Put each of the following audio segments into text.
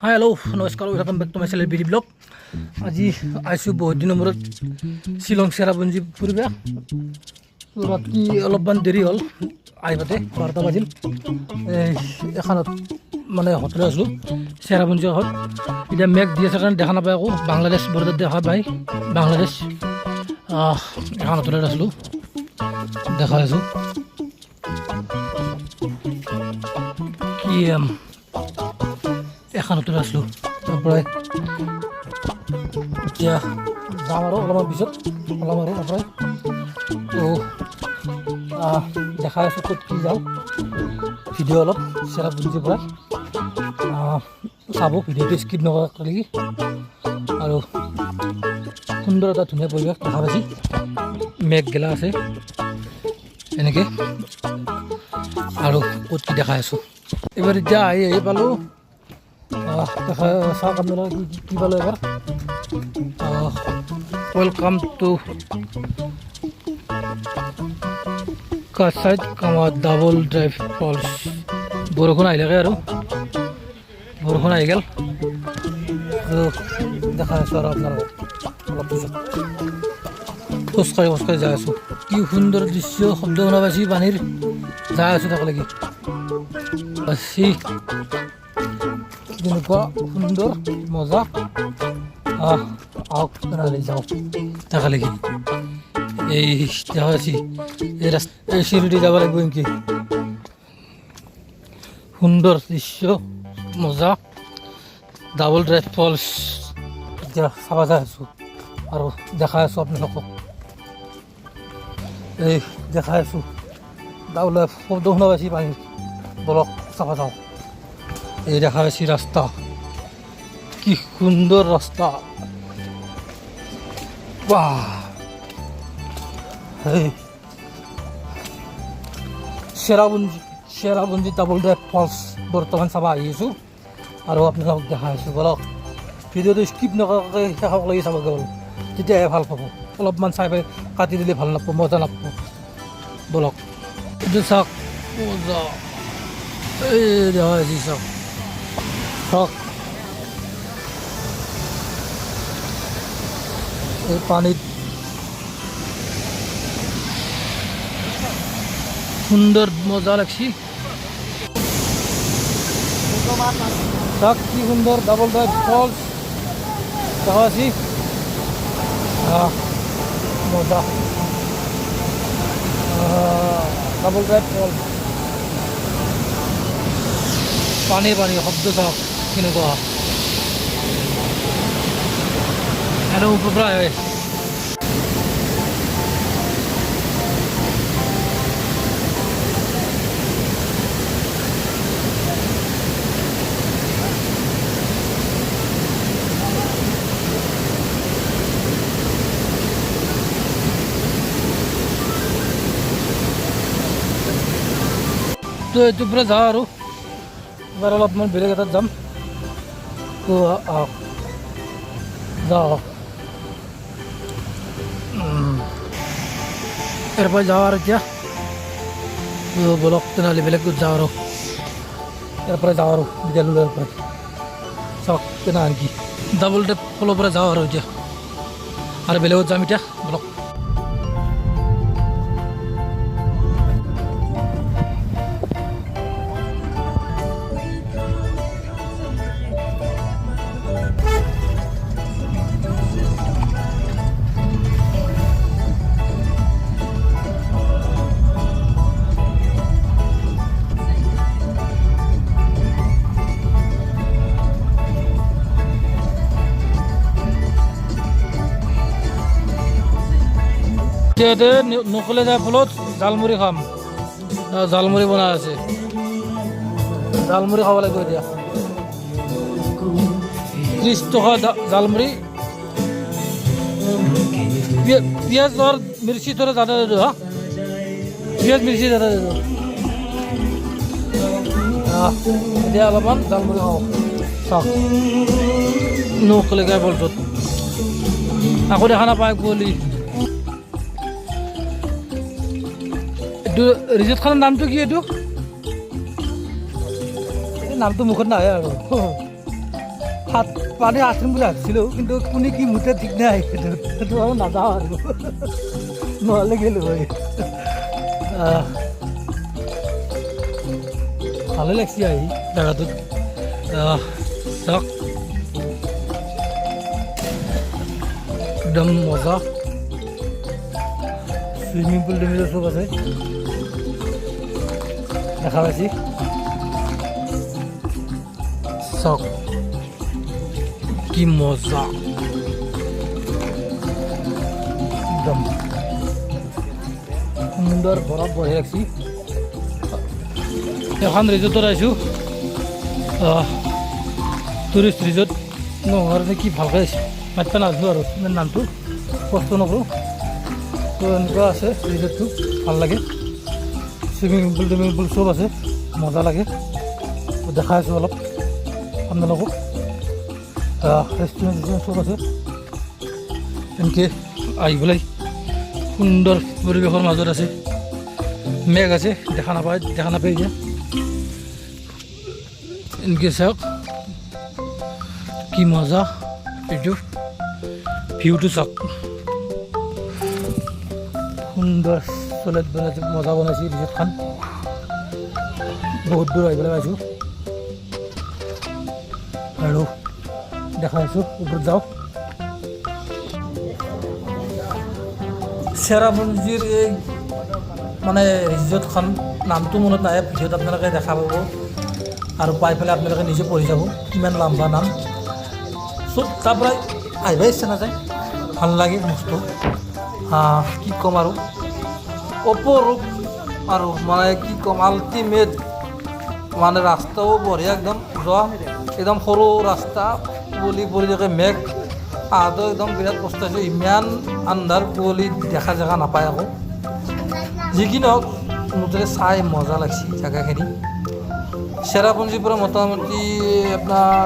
হাই hello' নমস্কাৰ welcome back to my channel BD blog. আজি আহিছোঁ বহুত দিনৰ মূৰত শ্বিলং চেৰাপুঞ্জী ফুৰিব। ৰাতি অলপমান দেৰি হ'ল আহি পাতে 12টা বাজিল। এখনত মানে হোটেলত আছিলোঁ চেৰাপুঞ্জী কাষত। এতিয়া মেঘ দি আছে কাৰণে দেখা নাপায়, আকৌ বাংলাদেশ বৰ্ডাৰ দেখা পায়। বাংলাদেশ এখন হোটেলত আছিলোঁ, দেখা আছোঁ কি এখন হোটেলত আছিলোঁ। তাৰপৰাই এতিয়া যাম আৰু অলপমান পিছত ওলাম আৰু তাৰপৰাই। তো দেখাই আছোঁ ক'ত কি যাওঁ, ভিডিঅ' অলপ চেৰাপুঞ্জীৰ পৰা চাব, ভিডিঅ'টো স্কিপ নকৰাকৈ। আৰু সুন্দৰ এটা ধুনীয়া পৰিৱেশ দেখা পাইছে, মেঘ গেলা আছে এনেকৈ। আৰু ক'ত কি দেখাই আছোঁ এইবাৰ। এতিয়া আহি পালোঁ, দেখা চাওক আপোনালোকে কি পালোঁ এবাৰ। ৱেলকাম টু কাছাইট কামা ডাবল ড্ৰাইভ ফলছ। বৰষুণ আহি থাকে আৰু বৰষুণ আহি গ'ল। দেখা আছোঁ আৰু আপোনালোকক অলপ পিছত খোজকাঢ়ি যাই আছোঁ। কি সুন্দৰ দৃশ্য, শব্দ শুনা পাইছি পানীৰ। যাই আছোঁ তাক লাগি পাইছি, কেনেকুৱা সুন্দৰ মজা। আহক তেনেহ'লে যাওঁ তাকে লাগি। এই দেখা পাইছি এই এই চিৰিদি যাব লাগিব নেকি। সুন্দৰ দৃশ্য মজা, ডাবল ড্ৰাইভ ফলছ এতিয়া চাব যাই আছোঁ আৰু দেখাই আছোঁ আপোনালোকক। এই দেখাই আছোঁ ডাবল শব্দ শুনা পাইছি পানীৰ। বলক চাব যাওঁ। এই দেখা পাইছি ৰাস্তা, কি সুন্দৰ ৰাস্তা। বাহ, চেৰাপুঞ্জী ডাবল ড্ৰাইভ ফলছ বৰ্তমান চাব আহিছোঁ আৰু আপোনালোকক দেখাই আছোঁ। বলক ভিডিঅ'টো স্কিপ নকৰাকৈ শেষক লাগি চাব গ'ল, তেতিয়াহে ভাল পাব। অলপমান চাই পাই কাটি দিলে ভাল নাপাব, মজা নাপাব। বলক এইটো চাওক, মজা। এই দেখা পাইছি চাওক, এই পানীত সুন্দর মজা লাগছি। কি সুন্দর ডাবল ড্রাইভ ফলস দেখা আছি, মজা। ডাবল ড্রাইভ ফলস, পানী পানী শব্দ চাওক কেনেকুৱা। আৰু ওপৰৰ পৰা হয় তো এইটোৰ পৰা যাওঁ আৰু এবাৰ অলপমান বেলেগ এটাত যাম। তো যাওঁ ইয়াৰ পৰা যাওঁ আৰু এতিয়া বলক তেনেহ'লে বেলেগত যাওঁ আৰু ইয়াৰ পৰা যাওঁ আৰু বিদ্যালয়ৰ পৰা চাওক তেনেহ'লে কি ডাবল ড্ৰাইভ ফলৰ পৰা যাওঁ আৰু এতিয়া আৰু বেলেগত যাম এতিয়া। বলক নকলে যায় ফলত জালমুড়ি খাম, জালমুড়ি বনাই আছে, জালমুড়ি খাব লাগিব এতিয়া। 30 টকা জালমুড়ি। পিঁয়াজ और मिर्ची थोड़ा ज़्यादा दे दो। हाँ, पियाज मिर्ची ज़्यादा दे दो। এতিয়া অলপমান জালমুড়ি খাওঁ চাওক। নকলে যায় ফলটোত আকৌ দেখা নাপায় গলি। ৰিজৰ্ট খানৰ নামটো কি? এইটো নামটো মুখত নাহে আৰু সাত পানী আঠিম বুলি ভাবিছিলোঁ কিন্তু কোনে কি মুঠে ঠিক নাই সেইটো আৰু নাযাওঁ আৰু নহ'লে গ'লোঁ হয় ভালে লাগছে আহি জেগাটোত চাওক একদম মজা সুইমিং পুল টুইমিং চব আছে দেখা পাইছি চাওক কি মজা একদম সুন্দৰ বৰফ বঢ়ি ৰাখছি এখন ৰিজৰ্টত আহিছোঁ টুৰিষ্ট ৰিজৰ্ট নহ'লে কি ভালকৈ মাতিব নাজানো আৰু ইমান নামটো কষ্ট নকৰোঁ তো এনেকুৱা আছে ৰিজৰ্টটো ভাল লাগে চুইমিং পুল টুইমিং পুল চব আছে মজা লাগে দেখাই আছোঁ অলপ আপোনালোকক ৰেষ্টুৰেণ্ট চব আছে এনেকৈ আহি পেলাই সুন্দৰ পৰিৱেশৰ মাজত আছে মেঘ আছে দেখা নাপায় এতিয়া এনেকৈ চাওক কি মজা এইটো ভিউটো চাওক সুন্দৰ চলেট বনাইছে মজা বনাইছে ৰিজৰ্টখন বহুত দূৰ আহি পেলাই পাইছোঁ আৰু দেখাইছোঁ ওপৰত যাওক চেৰাপুঞ্জীৰ এই মানে ৰিজৰ্টখন নামটো মনত নাহে ভিডিঅ'ত আপোনালোকে দেখা পাব আৰু পাই পেলাই আপোনালোকে নিজে পঢ়ি যাব কিমান লম্বা নাম চব তাৰ পৰাই আহিব ইচ্ছা নাযায় ভাল লাগে বস্তু কি ক'ম আৰু অপৰূপ আৰু মানে কি ক'ম আল্টিমেট মানে ৰাস্তাও বঢ়িয়া একদম যোৱা একদম সৰু ৰাস্তা কুঁৱলী পৰি থাকে মেঘ আহোঁতে একদম বিৰাট কষ্ট হৈছে ইমান আন্ধাৰ কুঁৱলী দেখা জেগা নাপায় আকৌ যি কি নহওক মুঠতে চাই মজা লাগছে জেগাখিনি চেৰাপুঞ্জীৰ পৰা মোটামুটি আপোনাৰ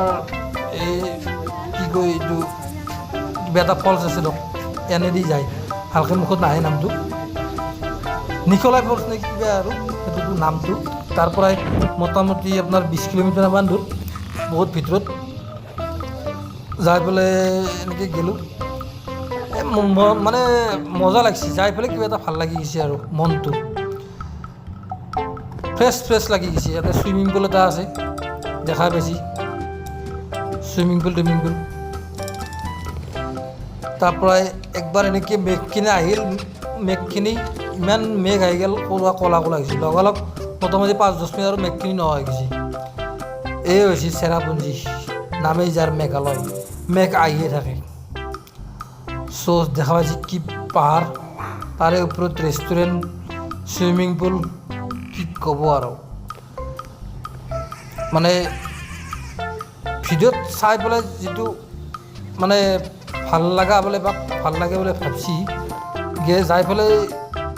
এই কি কয় এইটো কিবা এটা ফলছ আছে দিয়ক এনেদি যায় ভালকৈ মুখত নাহে নামটো নিকলাই ফলছ নে কিবা আৰু সেইটো নামটো তাৰ পৰাই মোটামুটি আপোনাৰ 20 কিলোমিটাৰমান দূৰ বহুত ভিতৰত যাই পেলাই এনেকৈ গ'লোঁ মানে মজা লাগছে যাই পেলাই কিবা এটা ভাল লাগি গৈছে আৰু মনটো ফ্ৰেছ লাগি গৈছে ইয়াতে চুইমিং পুল এটা আছে দেখা পাইছি চুইমিং পুল টুইমিং পুল তাৰ পৰাই একবাৰ এনেকৈ মেঘখিনি আহিল মেঘখিনি ইমান মেঘ আহি গ'ল ক'লা হৈছে লগালগ মোটামুটি 5-10 মিনিট আৰু মেঘখিনি নোহোৱা হৈ গৈছে এই হৈছে চেৰাপুঞ্জী নামেই যাৰ মেঘালয় মেঘ আহিয়ে থাকে চ' দেখা পাইছে কি পাহাৰ তাৰে ওপৰত ৰেষ্টুৰেণ্ট চুইমিং পুল কি ক'ব আৰু মানে ভিডিঅ'ত চাই পেলাই যিটো মানে ভাল লগা বোলে বা ভাল লাগে বোলে ভাবছি যাই পেলাই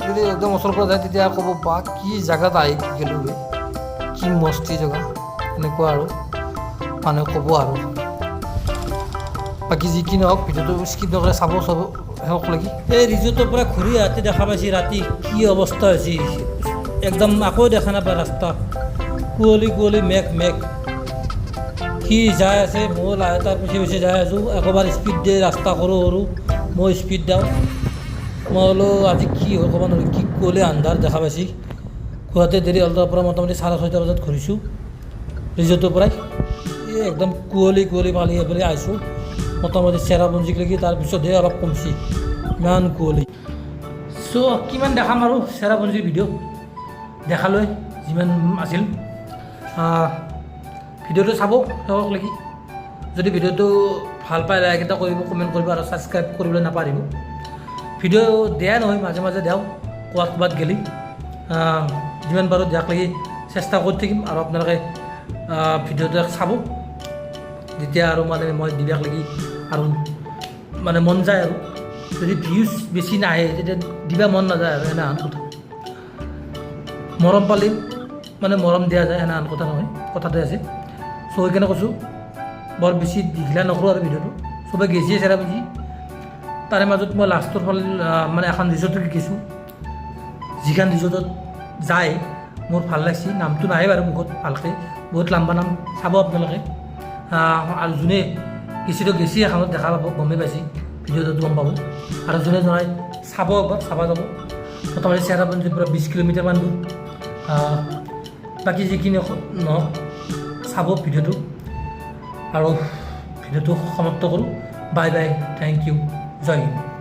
যদি একদম ওচৰৰ পৰা যায় তেতিয়া ক'ব বা কি জেগাত আহি গ'লোঁ কি মস্তি জেগা এনেকুৱা আৰু মানুহে ক'ব আৰু বাকী যি কি নহওক ভিডিঅ'টো স্কিপ নকৰে চাব শেষ লাগি এই ৰিজৰ্টৰ পৰা ঘূৰি আহোঁতে দেখা পাইছে ৰাতি কি অৱস্থা হৈছে একদম আকৌ দেখা নাপায় ৰাস্তা কুঁৱলী মেঘ সি যাই আছে মই লাহে তাৰ পিছে যাই আছোঁ একবাৰ স্পীড দিয়ে ৰাস্তা সৰু মই স্পীড দিওঁ মই বোলো আজি কি হয় ক'ব নোৱাৰোঁ কি কুঁৱলী আন্ধাৰ দেখা পাইছি গুৱাহাটী দেৰি হ'ল তাৰ পৰা মোটামুটি 6:30 বজাত ঘূৰিছোঁ ৰিজৰ্টৰ পৰাই এই একদম কুঁৱলী পালি পেলাই আহিছোঁ মোটামুটি চেৰাপুঞ্জীলৈকে তাৰপিছতহে অলপ কমছি ইমান কুঁৱলী চ' কিমান দেখাম আৰু চেৰাপুঞ্জীৰ ভিডিঅ' দেখালৈ যিমান আছিল ভিডিঅ'টো চাব শেষক লাগি যদি ভিডিঅ'টো ভাল পায় লাইক এটা কৰিব কমেণ্ট কৰিব আৰু ছাবস্ক্ৰাইব কৰিবলৈ নাপাহৰিব ভিডিঅ' দিয়া নহয় মাজে মাজে দিওঁ ক'ৰবাত গেলি যিমান পাৰোঁ দিয়াক লাগি চেষ্টা কৰি থাকিম আৰু আপোনালোকে ভিডিঅ'টো চাব যেতিয়া আৰু মানে মই দিবাক লাগি আৰু মানে মন যায় আৰু যদি ভিউজ বেছি নাহে তেতিয়া দিবা মন নাযায় আৰু এনে আন কথা মৰম পালি মানে মৰম দিয়া যায় এনে আন কথা নহয় কথাতে আছে চ' সেইকাৰণে কৈছোঁ বৰ বেছি দীঘলীয়া নকৰোঁ আৰু ভিডিঅ'টো চবে গেছিয়ে চেৰাপুঞ্জী তাৰে মাজত মই লাষ্টৰ ফালে মানে এখন ৰিজৰ্টত গৈছোঁ যিখন ৰিজৰ্টত যায় মোৰ ভাল লাগছে নামটো নাহে বাৰু মুখত ভালকৈ বহুত লম্বা নাম চাব আপোনালোকে আৰু যোনে গেছিটো গেছি এখনত দেখা পাব গমেই পাইছে ভিডিঅ'টো গম পাব আৰু যোনে জনাই চাব যাব মোটামুটি চেৰাপুঞ্জীৰ পৰা 20 কিলোমিটাৰমান দূৰ বাকী যিখিনি নহওক চাব ভিডিঅ'টো আৰু ভিডিঅ'টো সমাপ্ত কৰোঁ বাই বাই থেংক ইউ জয় হিন্দ